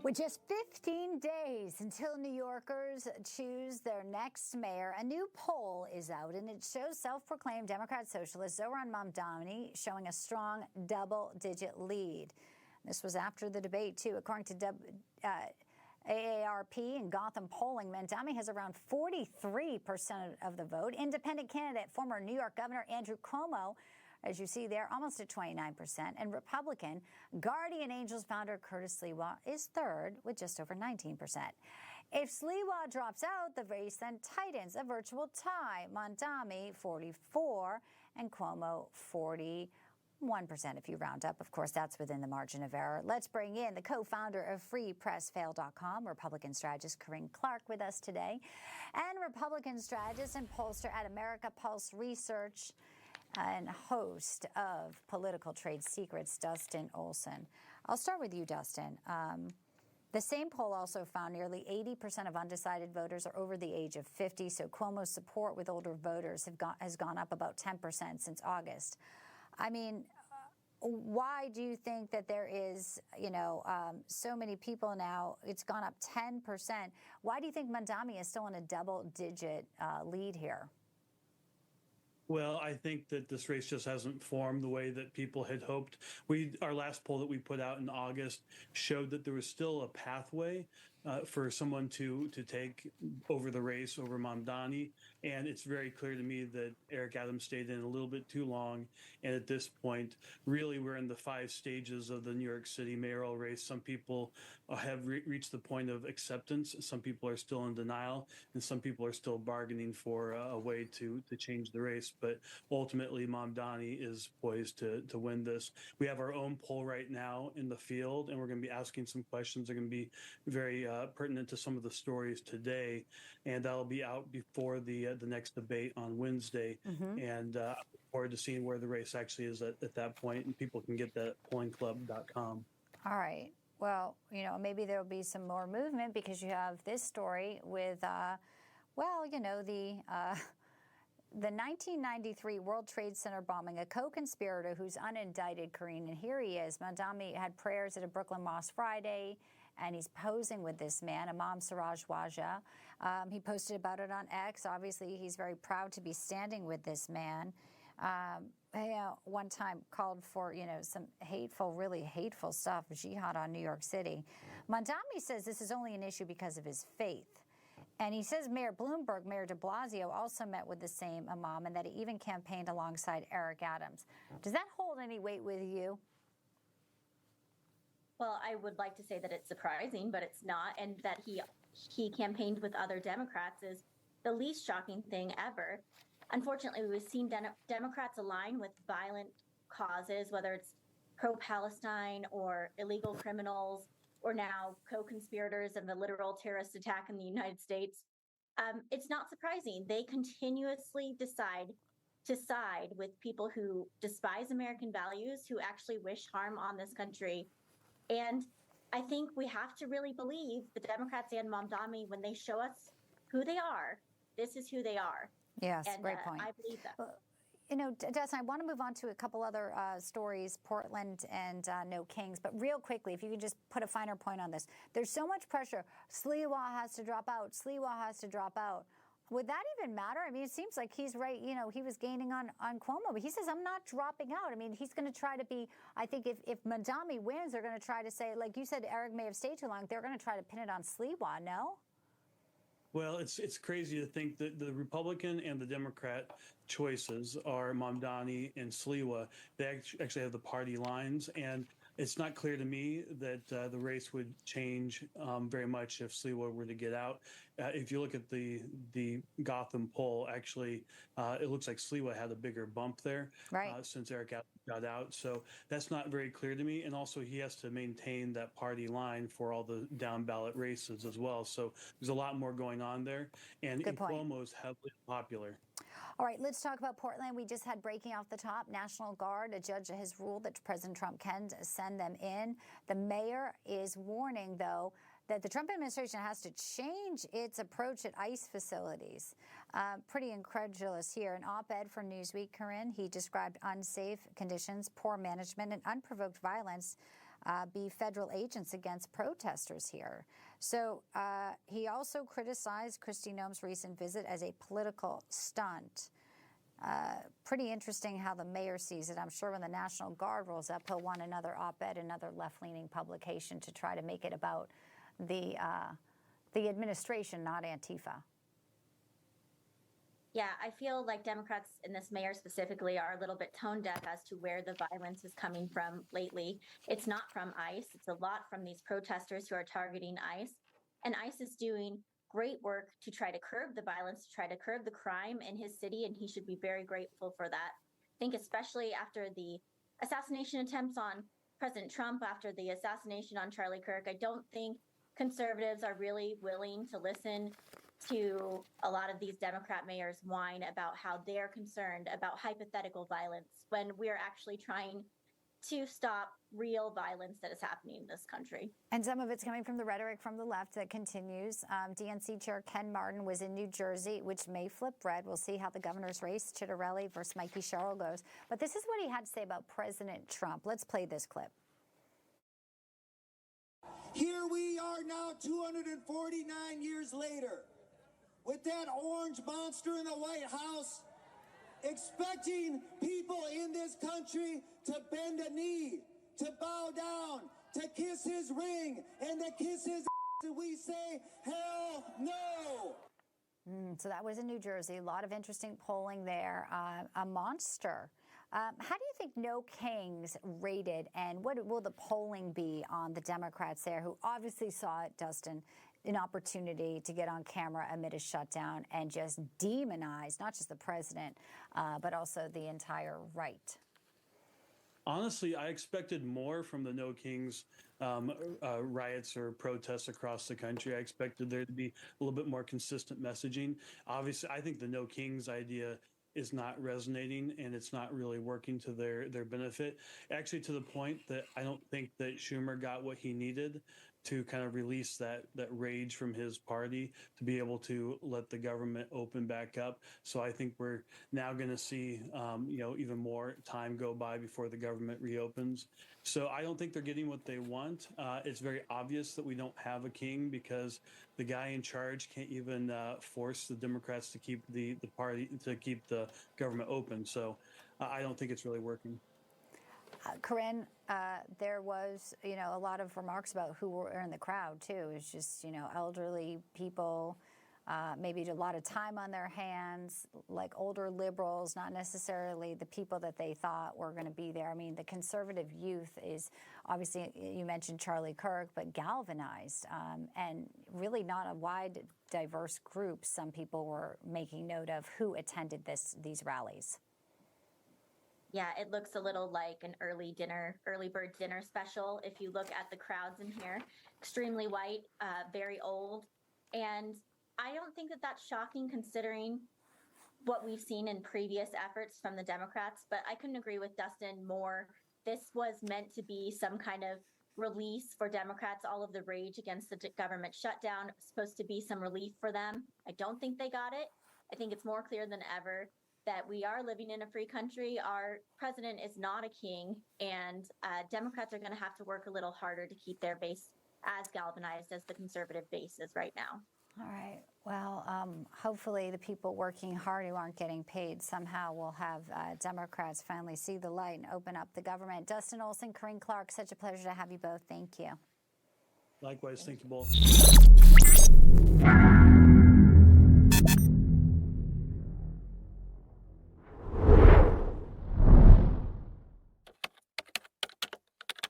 With just 15 days until New Yorkers choose their next mayor, a new poll is out, and it shows self-proclaimed Democrat socialist Zohran Mamdani showing a strong double-digit lead. This was after the debate, too. According to AARP and Gotham polling, Mamdani has around 43% of the vote. Independent candidate, former New York Governor Andrew Cuomo, as you see there, almost at 29%. And Republican Guardian Angels founder Curtis Sliwa is third with just over 19%. If Sliwa drops out, the race then tightens, a virtual tie. Mamdani 44 and Cuomo 41%. If you round up, of course, that's within the margin of error. Let's bring in the co-founder of FreePressFail.com, Republican strategist Corinne Clark, with us today, and Republican strategist and pollster at America Pulse Research and host of Political Trade Secrets, Dustin Olson. I'll start with you, Dustin. The same poll also found nearly 80% of undecided voters are over the age of 50, so Cuomo's support with older voters has gone up about 10% since August. I mean, why do you think that there is, so many people now, it's gone up 10%? Why do you think Mamdani is still in a double-digit lead here? Well, I think that this race just hasn't formed the way that people had hoped. Our last poll that we put out in August showed that there was still a pathway for someone to take over the race over Mamdani. And it's very clear to me that Eric Adams stayed in a little bit too long. And at this point, really, we're in the 5 stages of the New York City mayoral race. Some people have reached the point of acceptance. Some people are still in denial, and some people are still bargaining for a way to change the race. But ultimately, Mamdani is poised to win this. We have our own poll right now in the field, and we're going to be asking some questions. They're going to be very pertinent to some of the stories today, and that'll be out before the next debate on Wednesday. And I look forward to seeing where the race actually is at that point, and people can get that at pollingclub.com. All right. Well, maybe there'll be some more movement because you have this story with, the 1993 World Trade Center bombing, a co-conspirator who's unindicted, Corinne, and here he is. Mamdani had prayers at a Brooklyn mosque Friday, and he's posing with this man, Imam Siraj Wajjah. He posted about it on X. Obviously, he's very proud to be standing with this man. One time called for, some hateful, really hateful stuff, jihad on New York City. Mamdani says this is only an issue because of his faith. And he says Mayor Bloomberg, Mayor de Blasio, also met with the same imam, and that he even campaigned alongside Eric Adams. Does that hold any weight with you? Well, I would like to say that it's surprising, but it's not. And that he campaigned with other Democrats is the least shocking thing ever. Unfortunately, we've seen Democrats align with violent causes, whether it's pro-Palestine or illegal criminals, or now co-conspirators of the literal terrorist attack in the United States. It's not surprising. They continuously decide to side with people who despise American values, who actually wish harm on this country. And I think we have to really believe the Democrats and Mamdani, when they show us who they are, this is who they are. Yes, and, great point. I believe that. Dustin, I want to move on to a couple other stories, Portland and No Kings. But real quickly, if you could just put a finer point on this. There's so much pressure. Sliwa has to drop out. Sliwa has to drop out. Would that even matter? I mean, it seems like he's right. He was gaining on Cuomo, but he says, I'm not dropping out. I mean, he's going to try to be, I think if Mamdani wins, they're going to try to say, like you said, Eric may have stayed too long. They're going to try to pin it on Sliwa, no? Well, it's crazy to think that the Republican and the Democrat choices are Mamdani and Sliwa. They actually have the party lines, and it's not clear to me that the race would change very much if Sliwa were to get out. If you look at the Gotham poll, actually, it looks like Sliwa had a bigger bump there since Eric got out. So that's not very clear to me. And also, he has to maintain that party line for all the down ballot races as well. So there's a lot more going on there. And Cuomo is heavily popular. All right, let's talk about Portland. We just had breaking off the top. National Guard, a judge has ruled that President Trump can send them in. The mayor is warning, though, that the Trump administration has to change its approach at ICE facilities. Pretty incredulous here. An op-ed for Newsweek, Corinne, he described unsafe conditions, poor management, and unprovoked violence be federal agents against protesters here. So he also criticized Kristi Noem's recent visit as a political stunt. Pretty interesting how the mayor sees it. I'm sure when the National Guard rolls up, he'll want another op-ed, another left-leaning publication to try to make it about the administration, not Antifa. Yeah, I feel like Democrats and this mayor specifically are a little bit tone deaf as to where the violence is coming from lately. It's not from ICE. It's a lot from these protesters who are targeting ICE. And ICE is doing great work to try to curb the violence, to try to curb the crime in his city, and he should be very grateful for that. I think especially after the assassination attempts on President Trump, after the assassination on Charlie Kirk, I don't think conservatives are really willing to listen to a lot of these Democrat mayors whine about how they're concerned about hypothetical violence when we're actually trying to stop real violence that is happening in this country. And some of it's coming from the rhetoric from the left that continues. DNC Chair Ken Martin was in New Jersey, which may flip red. We'll see how the governor's race, Chitterelli versus Mikey Sherrill, goes. But this is what he had to say about President Trump. Let's play this clip. Here we are now 249 years later with that orange monster in the White House, expecting people in this country to bend a knee, to bow down, to kiss his ring, and to kiss his ass, and we say, hell no. So that was in New Jersey. A lot of interesting polling there. A monster. How do you think No Kings rated, and what will the polling be on the Democrats there, who obviously saw it, Dustin, an opportunity to get on camera amid a shutdown and just demonize not just the president, but also the entire right? Honestly, I expected more from the No Kings riots or protests across the country. I expected there to be a little bit more consistent messaging. Obviously, I think the No Kings idea is not resonating, and it's not really working to their benefit. Actually, to the point that I don't think that Schumer got what he needed to kind of release that rage from his party to be able to let the government open back up. So I think we're now going to see, even more time go by before the government reopens. So I don't think they're getting what they want. It's very obvious that we don't have a king because the guy in charge can't even force the Democrats to keep the party, to keep the government open. So I don't think it's really working. Corinne, there was, a lot of remarks about who were in the crowd, too. It's just, elderly people, maybe a lot of time on their hands, like older liberals, not necessarily the people that they thought were going to be there. I mean, the conservative youth is obviously, you mentioned Charlie Kirk, but galvanized and really not a wide, diverse group. Some people were making note of who attended these rallies. Yeah, it looks a little like an early bird dinner special. If you look at the crowds in here, extremely white, very old. And I don't think that that's shocking considering what we've seen in previous efforts from the Democrats, but I couldn't agree with Dustin more. This was meant to be some kind of release for Democrats. All of the rage against the government shutdown was supposed to be some relief for them. I don't think they got it. I think it's more clear than ever that we are living in a free country. Our president is not a king, and Democrats are going to have to work a little harder to keep their base as galvanized as the conservative base is right now. All right. Well, hopefully the people working hard who aren't getting paid somehow will have Democrats finally see the light and open up the government. Dustin, Olson, Corinne Clark, such a pleasure to have you both. Thank you. Likewise, thank you both.